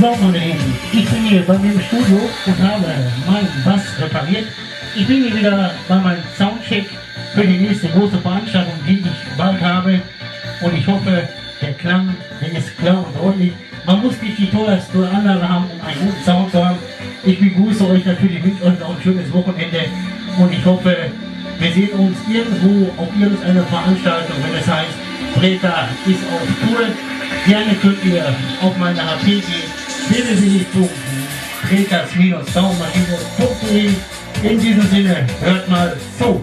So, meine Lieben, ich bin hier bei mir im Studio und habe meinen Bass repariert. Ich bin hier wieder bei meinem Soundcheck für die nächste große Veranstaltung, die ich bald habe. Und ich hoffe, der Klang, der ist klar und deutlich. Man muss nicht die teuerste Anlage haben, um einen guten Sound zu haben. Ich begrüße euch natürlich, wünsche euch noch ein schönes Wochenende. Und ich hoffe, wir sehen uns irgendwo auf irgendeiner Veranstaltung, wenn es heißt, Preta ist auf Tour. Gerne könnt ihr auf meine HP gehen, www.pretas-soundmaschine.de. In diesem Sinne, hört mal so.